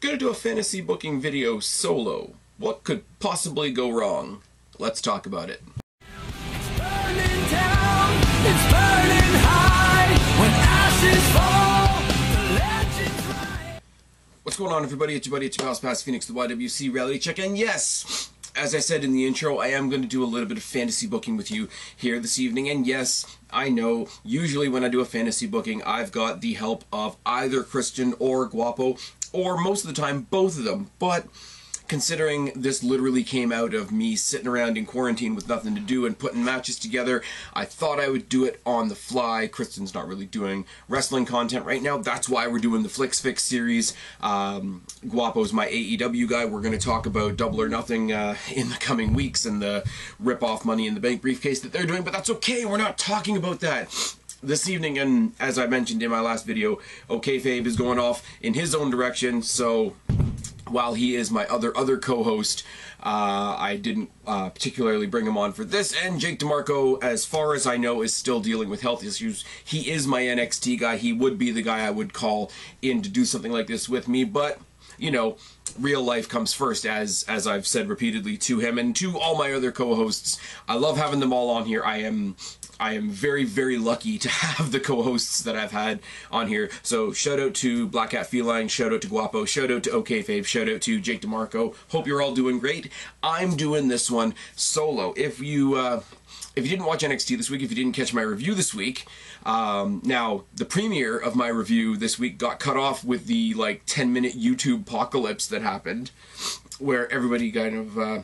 Gonna do a fantasy booking video solo. What could possibly go wrong? Let's talk about it. It's burning down, it's burning high. When ashes fall, the legends rise. What's going on, everybody? It's your buddy, it's your pal Spaz Phoenix, the YWC reality check. And yes, as I said in the intro, I am going to do a little bit of fantasy booking with you here this evening. And yes, I know, usually when I do a fantasy booking, I've got the help of either Christian or Guapo, or most of the time, both of them. But considering this literally came out of me sitting around in quarantine with nothing to do and putting matches together, I thought I would do it on the fly. Kristen's not really doing wrestling content right now. That's why we're doing the Flicks Fix series. Guapo's my AEW guy. We're going to talk about Double or Nothing in the coming weeks and the rip-off Money in the Bank briefcase that they're doing, but that's okay. We're not talking about that this evening. And as I mentioned in my last video, Fabe is going off in his own direction, so while he is my other co-host, I didn't particularly bring him on for this. And Jake DeMarco, as far as I know, is still dealing with health issues. He is my NXT guy. He would be the guy I would call in to do something like this with me, but you know, real life comes first, as I've said repeatedly to him and to all my other co-hosts. I love having them all on here. I am very, very lucky to have the co-hosts that I've had on here. So shout out to Black Cat Feline, shout out to Guapo, shout out to Fabe, shout out to Jake DeMarco. Hope you're all doing great. I'm doing this one solo. If you didn't watch NXT this week, if you didn't catch my review this week, now the premiere of my review this week got cut off with the like 10-minute YouTube apocalypse that happened, where everybody kind of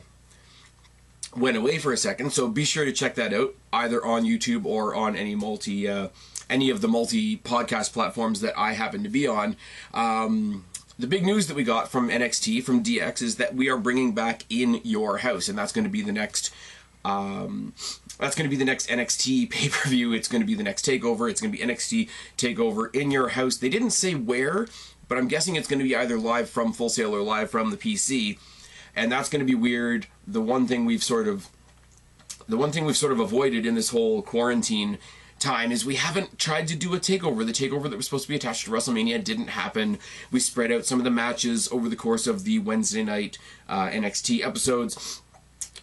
went away for a second. So be sure to check that out, either on YouTube or on any of the multi podcast platforms that I happen to be on. The big news that we got from NXT, from DX, is that we are bringing back In Your House, and that's going to be the next NXT pay-per-view. It's going to be the next TakeOver. It's going to be NXT TakeOver In Your House. They didn't say where, but I'm guessing it's going to be either live from Full Sail or live from the PC, and that's going to be weird. The one thing we've sort of avoided in this whole quarantine time is we haven't tried to do a takeover. The takeover that was supposed to be attached to WrestleMania didn't happen. We spread out some of the matches over the course of the Wednesday night NXT episodes.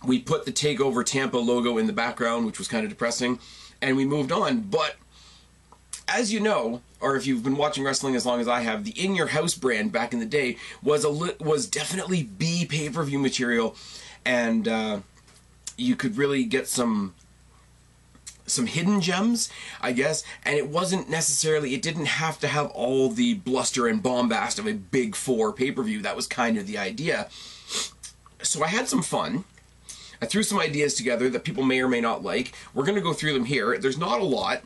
We put the TakeOver Tampa logo in the background, which was kind of depressing, and we moved on. But as you know, or if you've been watching wrestling as long as I have, the In Your House brand back in the day was definitely B pay-per-view material, and you could really get some hidden gems, I guess, and it didn't have to have all the bluster and bombast of a Big Four pay-per-view. That was kind of the idea. So I had some fun. I threw some ideas together that people may or may not like. We're going to go through them here. There's not a lot.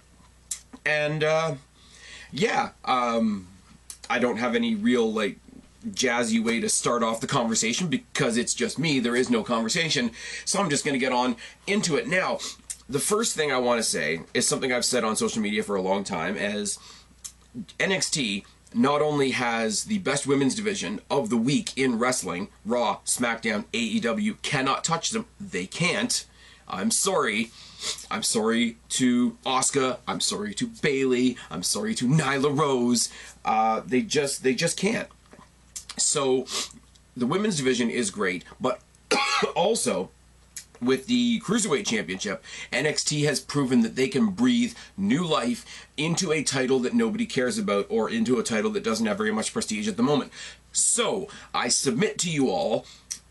And, yeah, I don't have any real, like, jazzy way to start off the conversation because it's just me. There is no conversation. So I'm just going to get on into it. Now, the first thing I want to say is something I've said on social media for a long time, as NXT not only has the best women's division of the week in wrestling, Raw, SmackDown, AEW cannot touch them. They can't. I'm sorry. I'm sorry to Asuka. I'm sorry to Bayley. I'm sorry to Nyla Rose. They just can't. So the women's division is great, but also with the Cruiserweight Championship, NXT has proven that they can breathe new life into a title that nobody cares about, or into a title that doesn't have very much prestige at the moment. So, I submit to you all,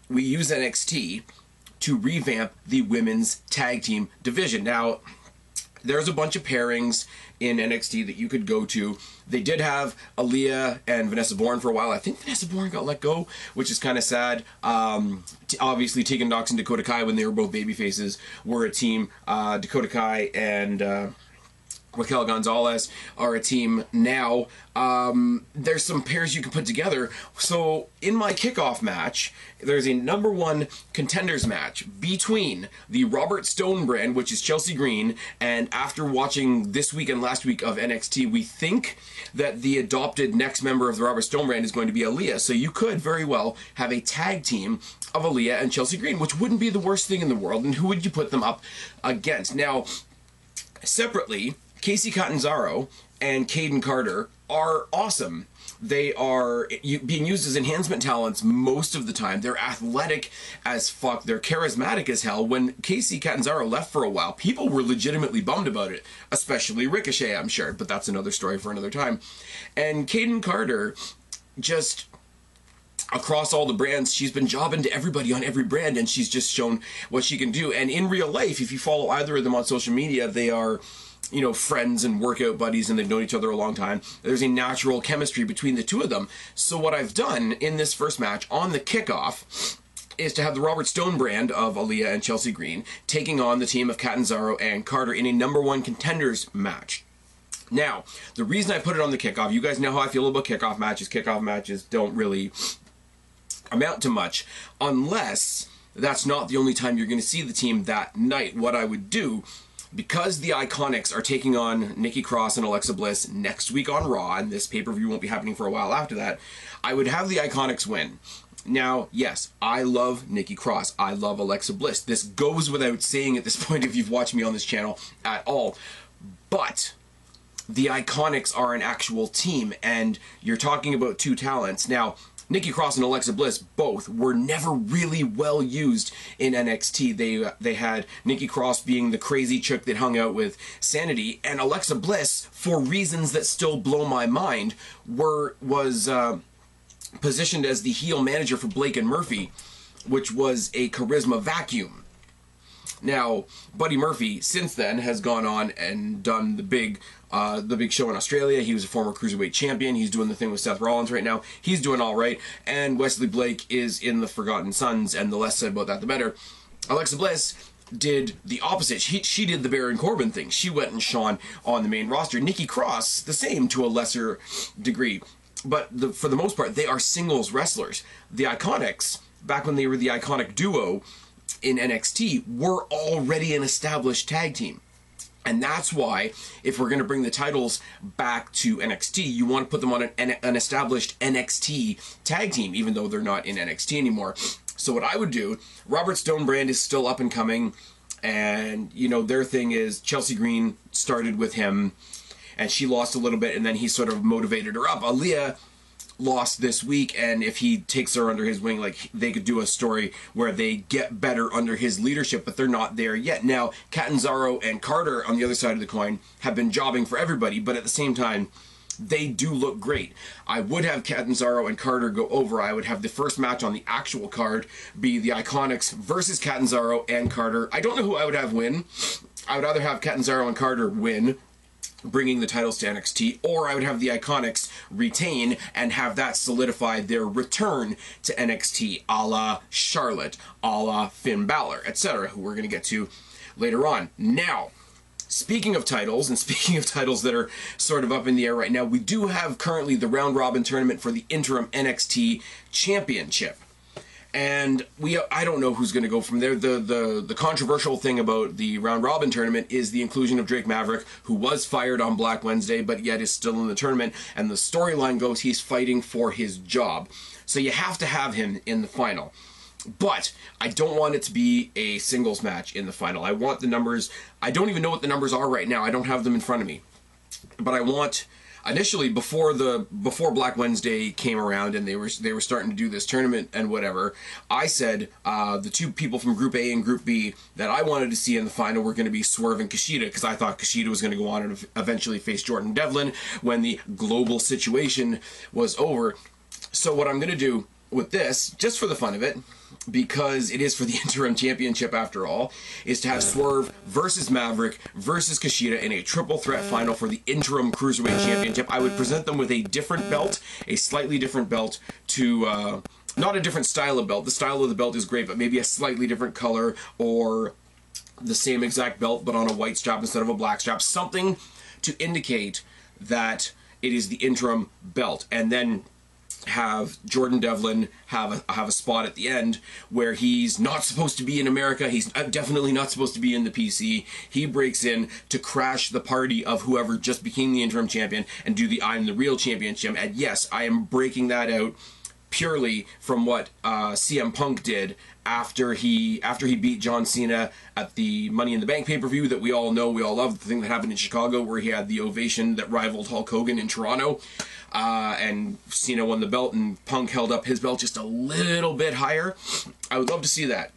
we use NXT to revamp the women's tag team division. Now, there's a bunch of pairings in NXT that you could go to. They did have Aaliyah and Vanessa Bourne for a while. I think Vanessa Bourne got let go, which is kind of sad. Obviously, Tegan Nox and Dakota Kai, when they were both babyfaces, were a team. Dakota Kai and Raquel Gonzalez are a team now. There's some pairs you can put together. So in my kickoff match, there's a #1 contenders match between the Robert Stone brand, which is Chelsea Green, and after watching this week and last week of NXT, we think that the adopted next member of the Robert Stone brand is going to be Aaliyah. So you could very well have a tag team of Aaliyah and Chelsea Green, which wouldn't be the worst thing in the world. And who would you put them up against? Now, separately, Casey Catanzaro and Caden Carter are awesome. They are being used as enhancement talents most of the time. They're athletic as fuck. They're charismatic as hell. When Casey Catanzaro left for a while, people were legitimately bummed about it, especially Ricochet, I'm sure, but that's another story for another time. And Caden Carter, just across all the brands, she's been jobbing to everybody on every brand, and she's just shown what she can do. And in real life, if you follow either of them on social media, they are, you know, friends and workout buddies, and they've known each other a long time. There's a natural chemistry between the two of them. So what I've done in this first match on the kickoff is to have the Robert Stone brand of Aaliyah and Chelsea Green taking on the team of Catanzaro and Carter in a #1 contenders match. Now, the reason I put it on the kickoff, you guys know how I feel about kickoff matches. Kickoff matches don't really amount to much unless that's not the only time you're going to see the team that night. What I would do, because the Iconics are taking on Nikki Cross and Alexa Bliss next week on Raw, and this pay-per-view won't be happening for a while after that, I would have the Iconics win. Now, yes, I love Nikki Cross. I love Alexa Bliss. This goes without saying at this point if you've watched me on this channel at all. But the Iconics are an actual team, and you're talking about two talents. Now, Nikki Cross and Alexa Bliss both were never really well used in NXT. They had Nikki Cross being the crazy chick that hung out with Sanity, and Alexa Bliss, for reasons that still blow my mind, was positioned as the heel manager for Blake and Murphy, which was a charisma vacuum. Now, Buddy Murphy, since then, has gone on and done the big show in Australia. He was a former Cruiserweight champion. He's doing the thing with Seth Rollins right now. He's doing all right. And Wesley Blake is in the Forgotten Sons, and the less said about that, the better. Alexa Bliss did the opposite. She did the Baron Corbin thing. She went and shone on the main roster. Nikki Cross, the same to a lesser degree. But for the most part, they are singles wrestlers. The Iconics, back when they were the Iconic Duo in NXT, were already an established tag team. And that's why, if we're going to bring the titles back to NXT, you want to put them on an established NXT tag team, even though they're not in NXT anymore. So what I would do, Robert Stone brand is still up and coming, and, you know, their thing is Chelsea Green started with him, and she lost a little bit, and then he sort of motivated her up. Aaliyah lost this week, and if he takes her under his wing, like, they could do a story where they get better under his leadership, but they're not there yet. Now, Catanzaro and Carter on the other side of the coin have been jobbing for everybody, but at the same time, they do look great. I would have Catanzaro and Carter go over. I would have the first match on the actual card be the Iconics versus Catanzaro and Carter. I don't know who I would have win. I would either have Catanzaro and Carter win, bringing the titles to NXT, or I would have the Iconics retain and have that solidify their return to NXT, a la Charlotte, a la Finn Balor, etc., who we're going to get to later on. Now, speaking of titles, and speaking of titles that are sort of up in the air right now, we do have currently the round robin tournament for the interim NXT championship. And I don't know who's going to go from there. The controversial thing about the round robin tournament is the inclusion of Drake Maverick, who was fired on Black Wednesday, but yet is still in the tournament. And the storyline goes he's fighting for his job. So you have to have him in the final. But I don't want it to be a singles match in the final. I want the numbers. I don't even know what the numbers are right now. I don't have them in front of me. But I want, initially, before Black Wednesday came around and they were starting to do this tournament and whatever, I said the two people from Group A and Group B that I wanted to see in the final were going to be Swerve and Kushida, because I thought Kushida was going to go on and eventually face Jordan Devlin when the global situation was over. So what I'm going to do with this, just for the fun of it, because it is for the interim championship after all, is to have Swerve versus Maverick versus Kushida in a triple threat final for the interim cruiserweight championship. I would present them with a different belt, a slightly different belt to, not a different style of belt. The style of the belt is great, but maybe a slightly different color, or the same exact belt but on a white strap instead of a black strap. Something to indicate that it is the interim belt. And then have Jordan Devlin have a spot at the end where he's not supposed to be in America. He's definitely not supposed to be in the PC. He breaks in to crash the party of whoever just became the interim champion and do the I'm the Real championship. And yes, I am breaking that out purely from what CM Punk did after he beat John Cena at the Money in the Bank pay-per-view that we all know, we all love, the thing that happened in Chicago where he had the ovation that rivaled Hulk Hogan in Toronto, and Cena won the belt and Punk held up his belt just a little bit higher. I would love to see that.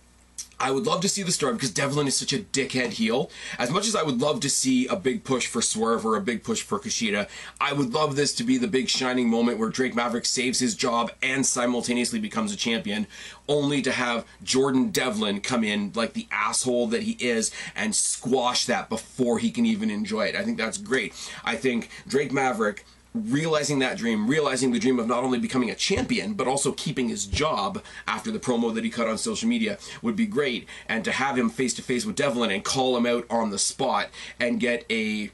I would love to see the story because Devlin is such a dickhead heel. As much as I would love to see a big push for Swerve or a big push for Kushida, I would love this to be the big shining moment where Drake Maverick saves his job and simultaneously becomes a champion, only to have Jordan Devlin come in like the asshole that he is and squash that before he can even enjoy it. I think that's great. I think Drake Maverick, realizing that dream, realizing the dream of not only becoming a champion, but also keeping his job after the promo that he cut on social media would be great. And to have him face to face with Devlin and call him out on the spot and get a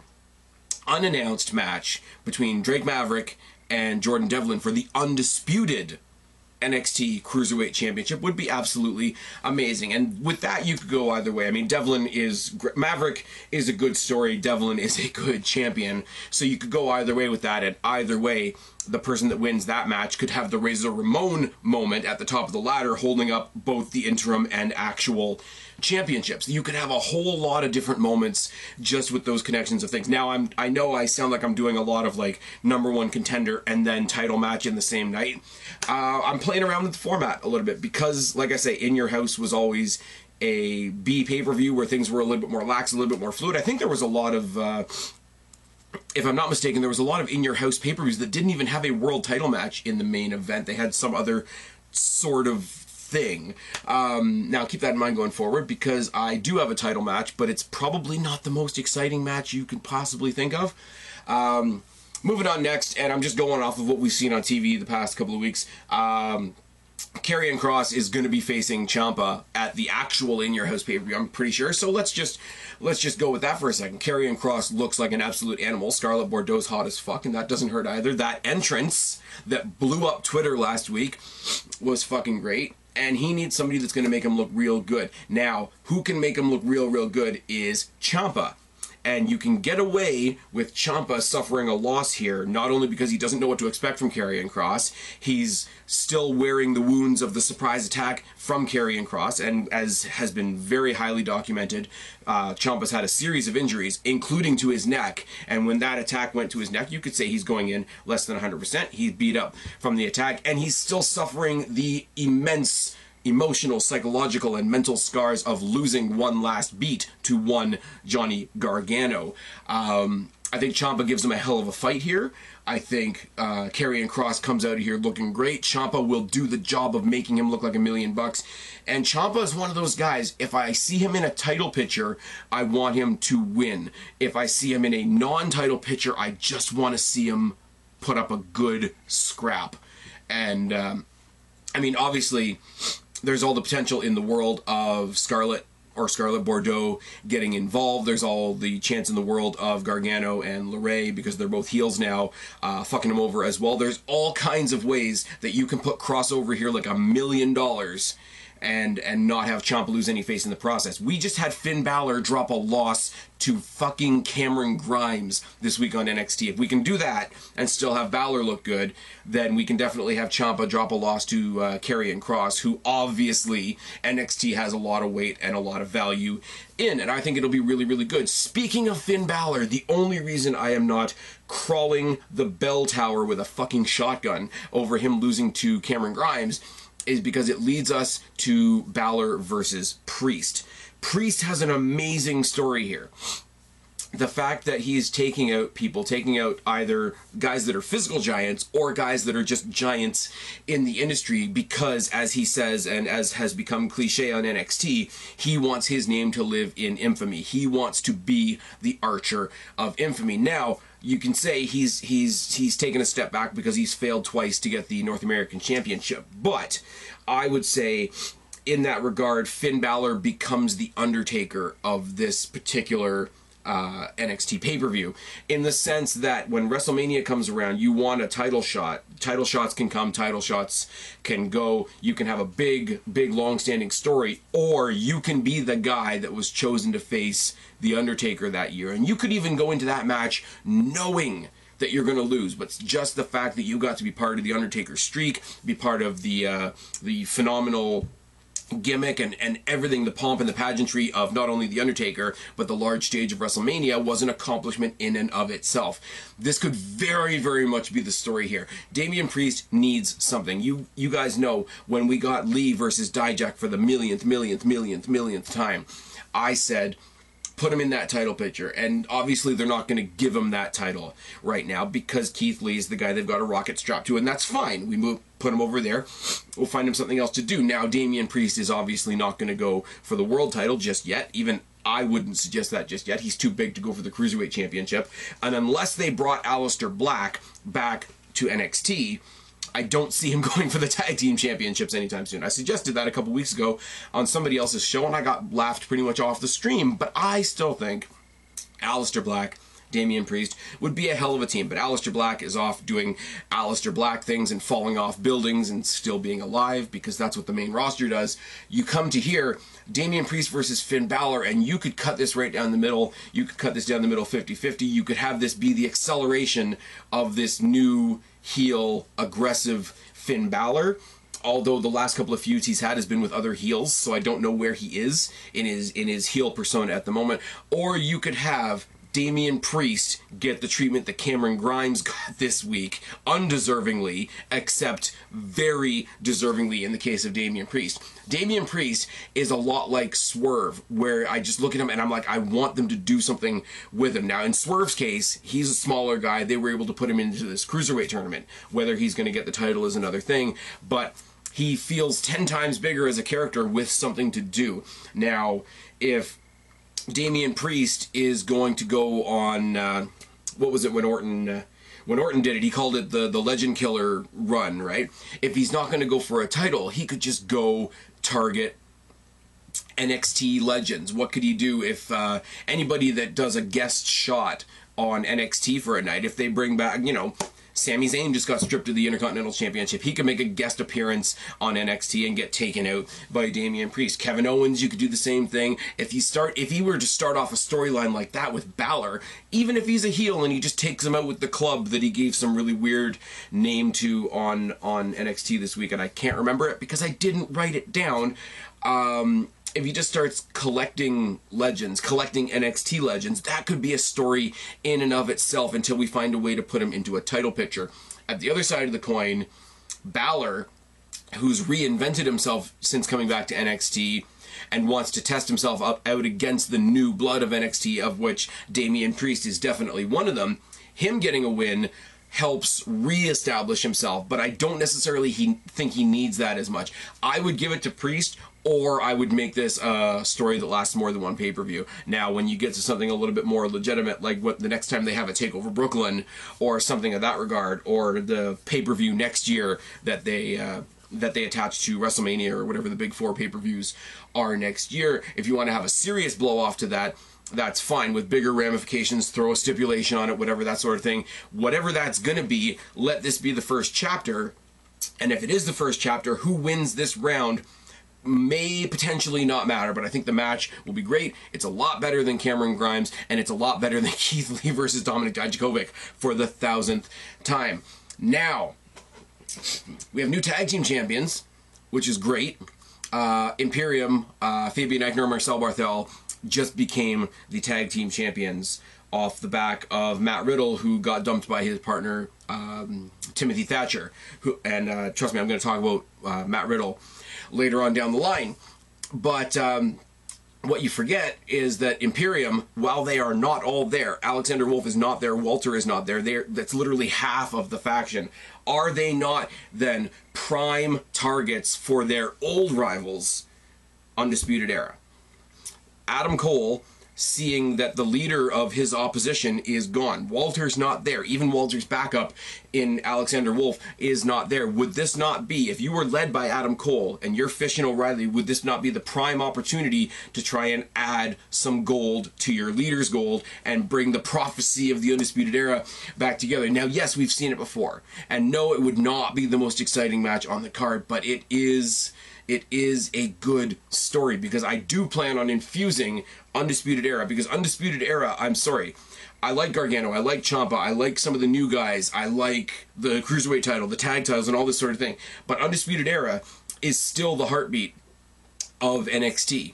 unannounced match between Drake Maverick and Jordan Devlin for the undisputed NXT Cruiserweight Championship would be absolutely amazing. And with that, you could go either way. I mean, Maverick is a good story. Devlin is a good champion. So you could go either way with that. And either way, the person that wins that match could have the Razor Ramon moment at the top of the ladder, holding up both the interim and actual championships. You could have a whole lot of different moments just with those connections of things. Now, I know I sound like I'm doing a lot of like number one contender and then title match in the same night. I'm playing around with the format a little bit because, like I say, In Your House was always a B pay-per-view where things were a little bit more lax, a little bit more fluid. I think there was a lot of if I'm not mistaken, there was a lot of In Your House pay-per-views that didn't even have a world title match in the main event. They had some other sort of thing. Now, keep that in mind going forward because I do have a title match, but it's probably not the most exciting match you can possibly think of. Moving on next, and I'm just going off of what we've seen on TV the past couple of weeks. Karrion Kross is going to be facing Ciampa at the actual In Your House pay-per-view, I'm pretty sure. So let's just go with that for a second. Karrion Kross looks like an absolute animal. Scarlett Bordeaux's hot as fuck, and that doesn't hurt either. That entrance that blew up Twitter last week was fucking great. And he needs somebody that's going to make him look real good. Now, who can make him look real good is Ciampa. And you can get away with Ciampa suffering a loss here, not only because he doesn't know what to expect from Karrion Kross, he's still wearing the wounds of the surprise attack from Karrion Kross, and as has been very highly documented, Ciampa's had a series of injuries, including to his neck, and when that attack went to his neck, you could say he's going in less than 100%. He's beat up from the attack, and he's still suffering the immense emotional, psychological, and mental scars of losing one last beat to one Johnny Gargano. I think Ciampa gives him a hell of a fight here. I think Karrion Kross comes out of here looking great. Ciampa will do the job of making him look like $1 million. And Ciampa is one of those guys, if I see him in a title picture, I want him to win. If I see him in a non-title picture, I just want to see him put up a good scrap. And, I mean, obviously, there's all the potential in the world of Scarlett Bordeaux getting involved. There's all the chance in the world of Gargano and LeRae, because they're both heels now, fucking him over as well. There's all kinds of ways that you can put crossover here like $1 million and not have Ciampa lose any face in the process. We just had Finn Balor drop a loss to fucking Cameron Grimes this week on NXT. If we can do that and still have Balor look good, then we can definitely have Ciampa drop a loss to Karrion Kross, who obviously NXT has a lot of weight and a lot of value in, and I think it'll be really good. Speaking of Finn Balor, the only reason I am not crawling the bell tower with a fucking shotgun over him losing to Cameron Grimes is because it leads us to Balor versus Priest. Priest has an amazing story here. The fact that he's taking out people, taking out either guys that are physical giants or guys that are just giants in the industry because, as he says, and as has become cliche on NXT, he wants his name to live in infamy. He wants to be the Archer of Infamy. Now, you can say he's taken a step back because he's failed twice to get the North American Championship. But I would say, in that regard, Finn Balor becomes the Undertaker of this particular NXT pay-per-view, in the sense that when WrestleMania comes around, you want a title shot. Title shots can come, title shots can go. You can have a big, long-standing story, or you can be the guy that was chosen to face The Undertaker that year. And you could even go into that match knowing that you're going to lose, but just the fact that you got to be part of the Undertaker streak, be part of the phenomenal gimmick and everything, the pomp and the pageantry of not only the Undertaker but the large stage of WrestleMania, was an accomplishment in and of itself. This could very, very much be the story here. Damian Priest needs something. You guys know when we got Lee versus Dijak for the millionth time, I said, put him in that title picture. And obviously they're not going to give him that title right now because Keith Lee is the guy they've got a rocket strapped to, and that's fine. We put him over there. We'll find him something else to do. Now, Damian Priest is obviously not going to go for the world title just yet. Even I wouldn't suggest that just yet. He's too big to go for the Cruiserweight Championship. And unless they brought Aleister Black back to NXT, I don't see him going for the tag team championships anytime soon. I suggested that a couple weeks ago on somebody else's show, and I got laughed pretty much off the stream, but I still think Aleister Black, Damian Priest would be a hell of a team. But Aleister Black is off doing Aleister Black things and falling off buildings and still being alive, because that's what the main roster does. You come to here, Damian Priest versus Finn Balor, and you could cut this right down the middle. You could cut this down the middle 50-50. You could have this be the acceleration of this new heel, aggressive Finn Balor. Although the last couple of feuds he's had has been with other heels, so I don't know where he is in his heel persona at the moment. Or you could have Damian Priest get the treatment that Cameron Grimes got this week, undeservingly, except very deservingly in the case of Damian Priest. Damian Priest is a lot like Swerve, where I just look at him and I'm like, I want them to do something with him. Now, in Swerve's case, he's a smaller guy. They were able to put him into this Cruiserweight tournament. Whether he's going to get the title is another thing, but he feels 10 times bigger as a character with something to do. Now, if Damian Priest is going to go on, what was it when Orton did it? He called it the Legend Killer run, right? If he's not going to go for a title, he could just go target NXT legends. What could he do if anybody that does a guest shot on NXT for a night, if they bring back, Sami Zayn just got stripped of the Intercontinental Championship. He could make a guest appearance on NXT and get taken out by Damian Priest. Kevin Owens, you could do the same thing. If he were to start off a storyline like that with Balor, even if he's a heel and he just takes him out with the club that he gave some really weird name to on NXT this week, and I can't remember it because I didn't write it down. If he just starts collecting legends, collecting NXT legends, that could be a story in and of itself until we find a way to put him into a title picture. At the other side of the coin, Balor, who's reinvented himself since coming back to NXT and wants to test himself out against the new blood of NXT, of which Damian Priest is definitely one of them, him getting a win helps reestablish himself, but I don't necessarily think he needs that as much. I would give it to Priest, or I would make this a story that lasts more than one pay-per-view. Now, when you get to something a little bit more legitimate, like what the next time they have a TakeOver Brooklyn, or something of that regard, or the pay-per-view next year that they attach to WrestleMania, or whatever the big 4 pay-per-views are next year, if you want to have a serious blow-off to that, that's fine. With bigger ramifications, throw a stipulation on it, whatever, that sort of thing. Whatever that's going to be, let this be the first chapter. And if it is the first chapter, who wins this round may potentially not matter, but I think the match will be great. It's a lot better than Cameron Grimes, and it's a lot better than Keith Lee versus Dominik Dijakovic for the 1000th time. Now, we have new tag team champions, which is great. Imperium, Fabian Eichner, Marcel Barthel just became the tag team champions off the back of Matt Riddle, who got dumped by his partner, Timothy Thatcher. Trust me, I'm going to talk about Matt Riddle later on down the line. But what you forget is that Imperium, while they are not all there, Alexander Wolf is not there, Walter is not there, that's literally half of the faction. Are they not then prime targets for their old rivals, Undisputed Era? Adam Cole, seeing that the leader of his opposition is gone. Walter's not there. Even Walter's backup in Alexander Wolf is not there. Would this not be, if you were led by Adam Cole and you're Fish and O'Reilly, would this not be the prime opportunity to try and add some gold to your leader's gold and bring the prophecy of the Undisputed Era back together? Now, yes, we've seen it before. And no, it would not be the most exciting match on the card, but it is it is a good story, because I do plan on infusing Undisputed Era, because Undisputed Era, I'm sorry, I like Gargano, I like Ciampa, I like some of the new guys, I like the Cruiserweight title, the tag titles, and all this sort of thing, but Undisputed Era is still the heartbeat of NXT.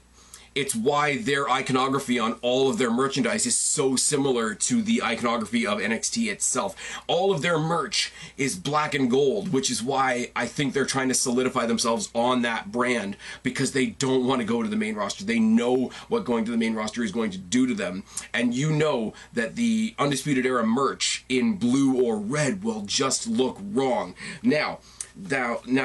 It's why their iconography on all of their merchandise is so similar to the iconography of NXT itself. All of their merch is black and gold, which is why I think they're trying to solidify themselves on that brand, because they don't want to go to the main roster. They know what going to the main roster is going to do to them. And you know that the Undisputed Era merch in blue or red will just look wrong. Now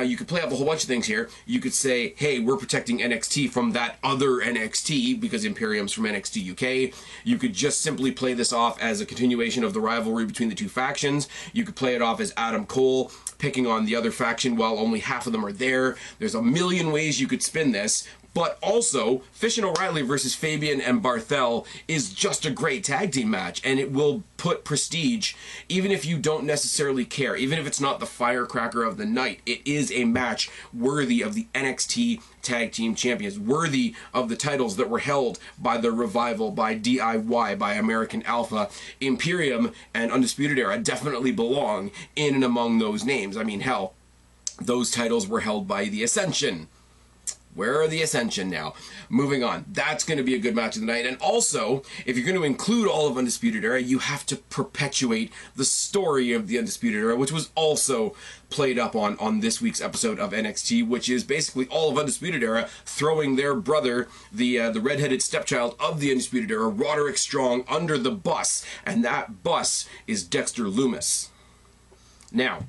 you could play up a whole bunch of things here. You could say, hey, we're protecting NXT from that other NXT because Imperium's from NXT UK. You could just simply play this off as a continuation of the rivalry between the two factions. You could play it off as Adam Cole picking on the other faction while only half of them are there. There's a million ways you could spin this. But also, Fish and O'Reilly versus Fabian and Barthel is just a great tag team match, and it will put prestige, even if you don't necessarily care, even if it's not the firecracker of the night. It is a match worthy of the NXT Tag Team Champions, worthy of the titles that were held by the Revival, by DIY, by American Alpha. Imperium and Undisputed Era definitely belong in and among those names. I mean, hell, those titles were held by the Ascension. Where are the Ascension now? Moving on. That's going to be a good match of the night. And also, if you're going to include all of Undisputed Era, you have to perpetuate the story of the Undisputed Era, which was also played up on this week's episode of NXT, which is basically all of Undisputed Era throwing their brother, the redheaded stepchild of the Undisputed Era, Roderick Strong, under the bus. And that bus is Dexter Lumis. Now,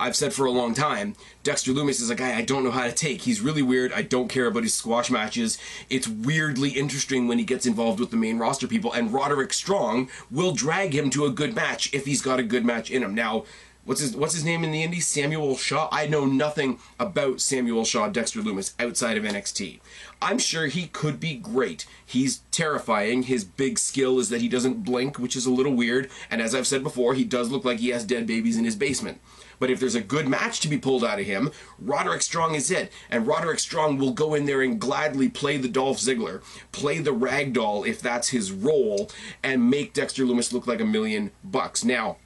I've said for a long time, Dexter Lumis is a guy I don't know how to take. He's really weird. I don't care about his squash matches. It's weirdly interesting when he gets involved with the main roster people, and Roderick Strong will drag him to a good match if he's got a good match in him. Now, what's his name in the indies? Samuel Shaw? I know nothing about Samuel Shaw, Dexter Lumis, outside of NXT. I'm sure he could be great. He's terrifying. His big skill is that he doesn't blink, which is a little weird, and as I've said before, he does look like he has dead babies in his basement. But if there's a good match to be pulled out of him, Roderick Strong is it. And Roderick Strong will go in there and gladly play the Dolph Ziggler, play the ragdoll if that's his role, and make Dexter Lumis look like $1 million. Now,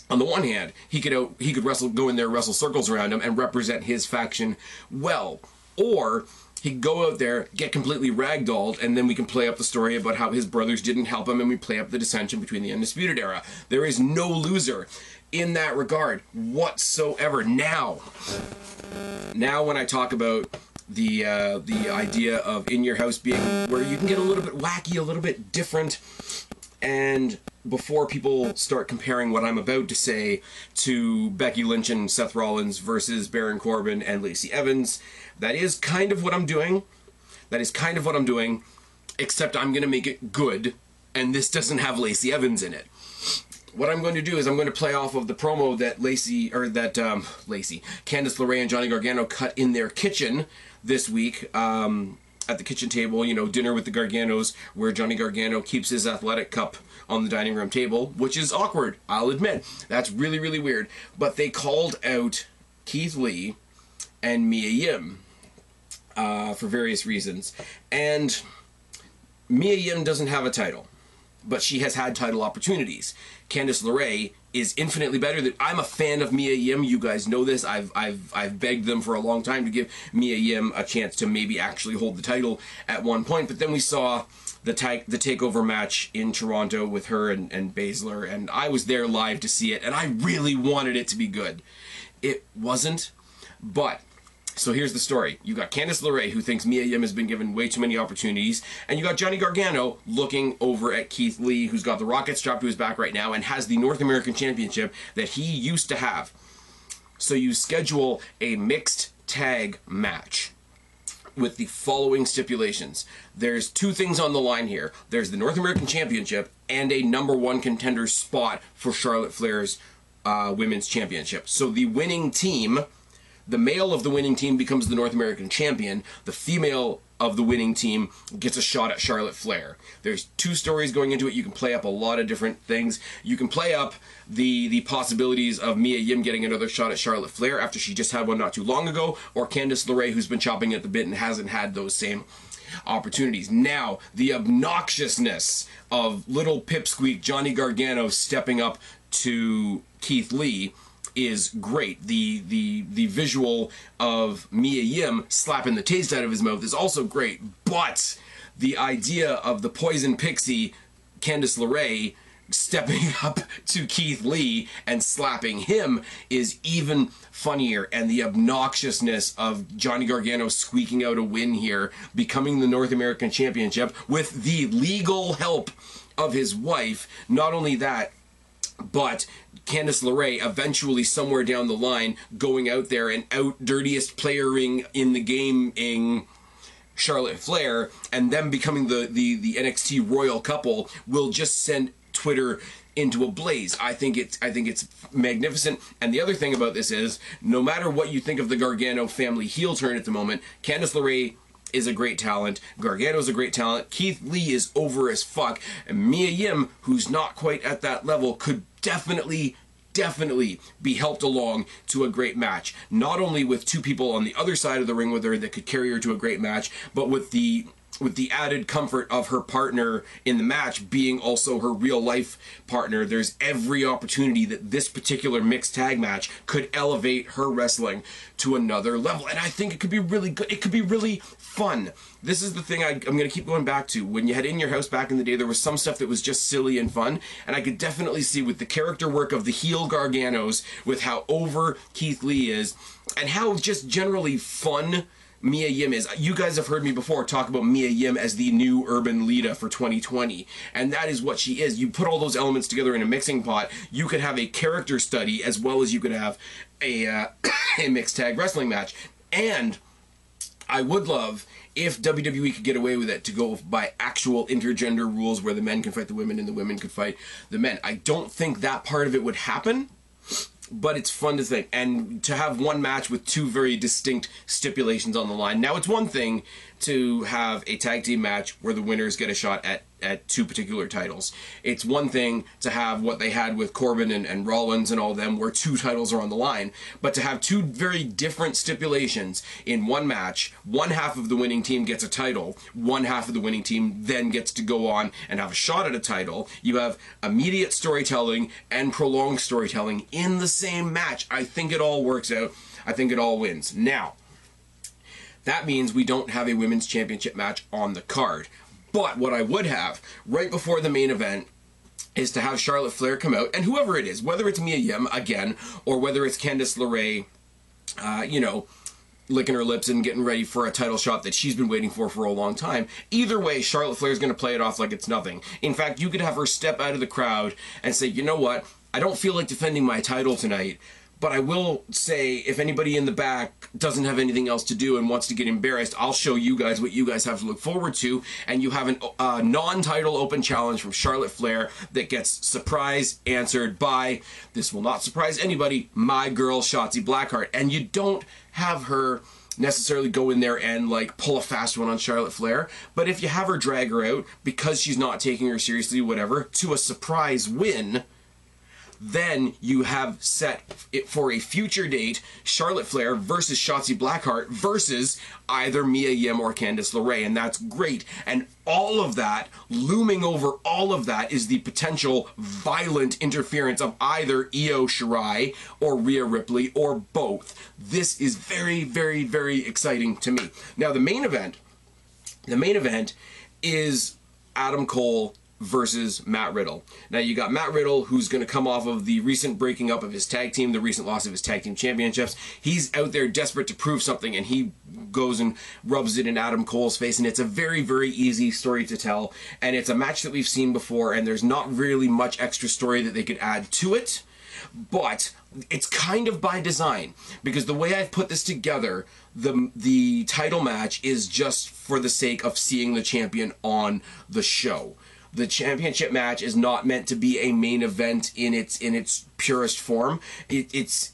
on the one hand, he could go in there, wrestle circles around him, and represent his faction well. Or he could go out there, get completely ragdolled, and then we can play up the story about how his brothers didn't help him, and we play up the dissension between the Undisputed Era. There is no loser in that regard whatsoever. Now when I talk about the idea of In Your House being where you can get a little bit wacky, a little bit different, and before people start comparing what I'm about to say to Becky Lynch and Seth Rollins versus Baron Corbin and Lacey Evans, that is kind of what I'm doing. Except I'm going to make it good, and this doesn't have Lacey Evans in it. What I'm going to do is I'm going to play off of the promo that Candice LeRae and Johnny Gargano cut in their kitchen this week, at the kitchen table, dinner with the Garganos, where Johnny Gargano keeps his athletic cup on the dining room table, which is awkward, I'll admit. That's really, really weird. But they called out Keith Lee and Mia Yim for various reasons. And Mia Yim doesn't have a title, but she has had title opportunities. Candice LeRae is infinitely better. I'm a fan of Mia Yim. You guys know this. I've begged them for a long time to give Mia Yim a chance to maybe actually hold the title at one point. But then we saw the TakeOver match in Toronto with her and Baszler, and I was there live to see it, and I really wanted it to be good. It wasn't, but so here's the story. You got Candice LeRae, who thinks Mia Yim has been given way too many opportunities, and you got Johnny Gargano looking over at Keith Lee, who's got the rocket strapped to his back right now and has the North American Championship that he used to have. So you schedule a mixed tag match with the following stipulations. There's two things on the line here. There's the North American Championship and a #1 contender spot for Charlotte Flair's Women's Championship. So the winning team, the male of the winning team becomes the North American champion. The female of the winning team gets a shot at Charlotte Flair. There's 2 stories going into it. You can play up a lot of different things. You can play up the possibilities of Mia Yim getting another shot at Charlotte Flair after she just had one not too long ago, or Candice LeRae, who's been chopping at the bit and hasn't had those same opportunities. Now, the obnoxiousness of little pipsqueak Johnny Gargano stepping up to Keith Lee is great. The visual of Mia Yim slapping the taste out of his mouth is also great, but the idea of the poison pixie Candice LeRae stepping up to Keith Lee and slapping him is even funnier, and the obnoxiousness of Johnny Gargano squeaking out a win here, becoming the North American Championship with the legal help of his wife. Not only that, but Candice LeRae eventually somewhere down the line going out there and out dirtiest playering in the game Charlotte Flair, and them becoming the NXT royal couple will just send Twitter into a blaze. I think it's magnificent. And the other thing about this is, no matter what you think of the Gargano family heel turn at the moment, Candice LeRae is a great talent. Gargano's a great talent. Keith Lee is over as fuck. And Mia Yim, who's not quite at that level, could definitely be helped along to a great match. Not only with 2 people on the other side of the ring with her that could carry her to a great match, but with the added comfort of her partner in the match being also her real life partner. There's every opportunity that this particular mixed tag match could elevate her wrestling to another level. And I think it could be really good. It could be really fun. This is the thing I'm going to keep going back to. When you had In Your House back in the day, there was some stuff that was just silly and fun. And I could definitely see with the character work of the heel Garganos, with how over Keith Lee is, and how just generally fun Mia Yim is. You guys have heard me before talk about Mia Yim as the new urban Lita for 2020, and that is what she is. You put all those elements together in a mixing pot, you could have a character study as well as you could have a mixed tag wrestling match. And I would love if WWE could get away with it to go by actual intergender rules where the men can fight the women and the women could fight the men. I don't think that part of it would happen, but it's fun to think, and to have one match with 2 very distinct stipulations on the line. Now, it's one thing to have a tag team match where the winners get a shot at 2 particular titles. It's one thing to have what they had with Corbin and Rollins and all of them, where 2 titles are on the line, but to have 2 very different stipulations in one match, one half of the winning team gets a title, one half of the winning team then gets to go on and have a shot at a title. You have immediate storytelling and prolonged storytelling in the same match. I think it all works out. I think it all wins. Now, that means we don't have a women's championship match on the card. But what I would have, right before the main event, is to have Charlotte Flair come out, and whoever it is, whether it's Mia Yim, again, or whether it's Candice LeRae, licking her lips and getting ready for a title shot that she's been waiting for a long time. Either way, Charlotte Flair's going to play it off like it's nothing. In fact, you could have her step out of the crowd and say, you know what, I don't feel like defending my title tonight, but I will say, if anybody in the back doesn't have anything else to do and wants to get embarrassed, I'll show you guys what you guys have to look forward to. And you have a non-title open challenge from Charlotte Flair that gets surprise answered by, this will not surprise anybody, my girl Shotzi Blackheart. And you don't have her necessarily go in there and like pull a fast one on Charlotte Flair, but if you have her drag her out because she's not taking her seriously, whatever, to a surprise win, then you have set it for a future date, Charlotte Flair versus Shotzi Blackheart versus either Mia Yim or Candice LeRae, and that's great. And all of that, looming over all of that, is the potential violent interference of either Io Shirai or Rhea Ripley or both. This is very, very, very exciting to me. Now, the main event is Adam Cole versus Matt Riddle. Now you got Matt Riddle, who's going to come off of the recent breaking up of his tag team, the recent loss of his tag team championships. He's out there desperate to prove something, and he goes and rubs it in Adam Cole's face, and it's a very, very easy story to tell, and it's a match that we've seen before, and there's not really much extra story that they could add to it, but it's kind of by design, because the way I've put this together, the title match is just for the sake of seeing the champion on the show. The championship match is not meant to be a main event in its purest form. It's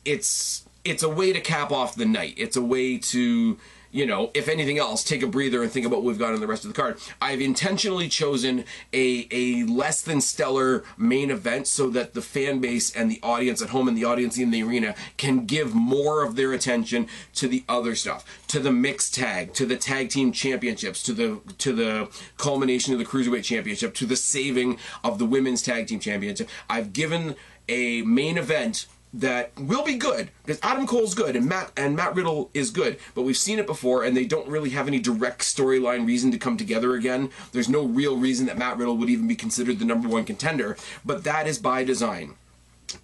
it's a way to cap off the night. It's a way to, you know, if anything else, take a breather and think about what we've got on the rest of the card. I've intentionally chosen a less than stellar main event so that the fan base and the audience at home and the audience in the arena can give more of their attention to the other stuff, to the mixed tag, to the tag team championships, to the culmination of the Cruiserweight Championship, to the saving of the women's tag team championship. I've given a main event that will be good, because Adam Cole's good and Matt Riddle is good, but we've seen it before and they don't really have any direct storyline reason to come together again. There's no real reason that Matt Riddle would even be considered the #1 contender, but that is by design.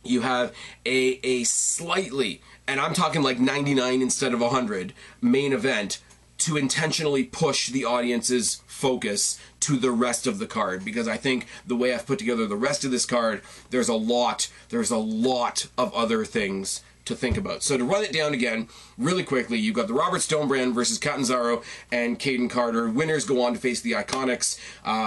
You have a slightly, and I'm talking like 99 instead of 100, main event to intentionally push the audience's focus to the rest of the card, because I think the way I've put together the rest of this card, there's a lot of other things to think about. So to run it down again really quickly, you've got the Robert Stone brand versus Catanzaro and Caden Carter. Winners go on to face the Iconics.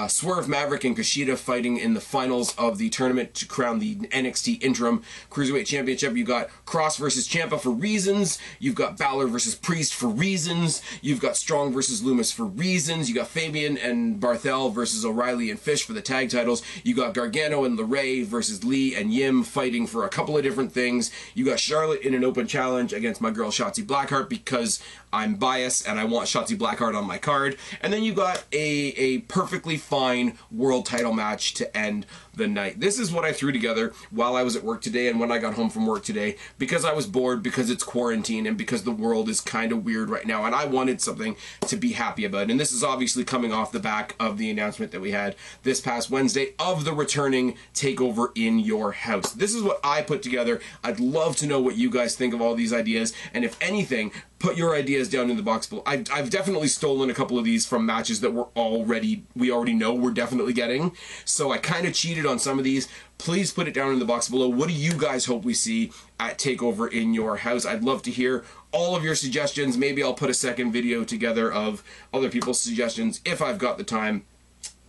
Swerve, Maverick, and Kushida fighting in the finals of the tournament to crown the NXT Interim Cruiserweight Championship. You've got Cross versus Ciampa for reasons. You've got Balor versus Priest for reasons. You've got Strong versus Loomis for reasons. You got Fabian and Barthel versus O'Reilly and Fish for the tag titles. You got Gargano and LeRae versus Lee and Yim fighting for a couple of different things. You got Charlotte in an open challenge against my girl Shotzi Blackheart because I'm biased and I want Shotzi Blackheart on my card. And then you got a perfectly fine world title match to end the night. This is what I threw together while I was at work today and when I got home from work today, because I was bored, because it's quarantine, and because the world is kind of weird right now, and I wanted something to be happy about. And this is obviously coming off the back of the announcement that we had this past Wednesday of the returning TakeOver in your house. This is what I put together. I'd love to know what you guys think of all these ideas, and if anything, put your ideas down in the box below. I've definitely stolen a couple of these from matches that we already know we're definitely getting. So I kind of cheated on some of these. Please put it down in the box below. What do you guys hope we see at TakeOver in your house? I'd love to hear all of your suggestions. Maybe I'll put a second video together of other people's suggestions if I've got the time.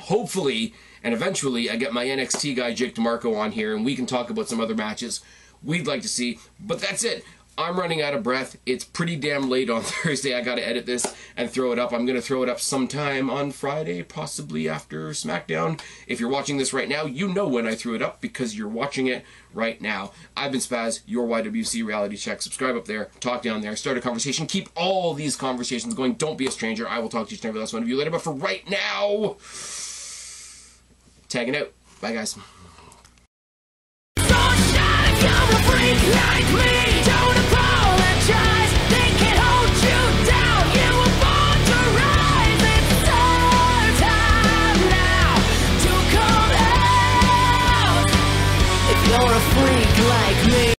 Hopefully, and eventually, I get my NXT guy Jake DeMarco on here and we can talk about some other matches we'd like to see. But that's it. I'm running out of breath. It's pretty damn late on Thursday. I gotta edit this and throw it up. I'm gonna throw it up sometime on Friday, possibly after SmackDown. If you're watching this right now, you know when I threw it up because you're watching it right now. I've been Spaz, your YWC Reality Check. Subscribe up there, talk down there, start a conversation. Keep all these conversations going. Don't be a stranger. I will talk to each and every last one of you later. But for right now, tagging out. Bye, guys. Sunshine, come a freak like me.